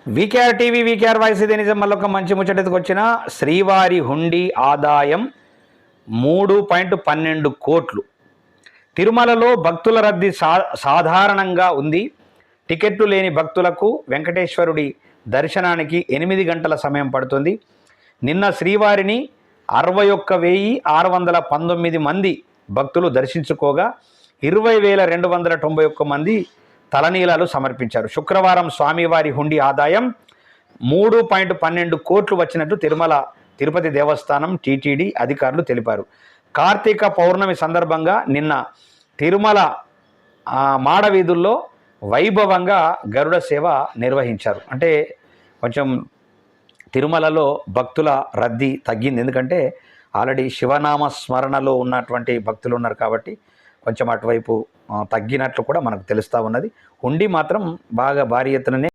VKR TV VKR voice ఇది నిజం మళ్ళొక మంచి ముచ్చటకు వచ్చిన శ్రీవారి హుండీ ఆదాయం 3.12 కోట్లు. తిరుమలలో భక్తుల రద్దీ సాధారణంగా ఉంది. టికెట్లు లేని భక్తులకు వెంకటేశ్వరుడి దర్శనానికి 8 గంటల సమయం పడుతుంది. నిన్న శ్రీవారిని 61,619 మంది భక్తులు దర్శించుకోగా 20,291 మంది తలనీలాలు సమర్పించారు. శుక్రవారం స్వామివారి హుండీ ఆదాయం 3.12 కోట్లు వచ్చినట్లు తిరుపతి దేవస్థానం టీటీడీ అధికారులు తెలిపారు. కార్తీక పౌర్ణమి సందర్భంగా నిన్న తిరుమల మాడవీధుల్లో వైభవంగా గరుడ సేవ నిర్వహించారు. అంటే కొంచెం తిరుమలలో భక్తుల రద్దీ తగ్గింది, ఎందుకంటే ఆల్రెడీ శివనామ స్మరణలో ఉన్నటువంటి భక్తులు ఉన్నారు కాబట్టి కొంచెం అటువైపు తగ్గినట్లు కూడా మనకు తెలుస్తూ ఉన్నది. హుండీ మాత్రం బాగా భారీ ఎత్తుననే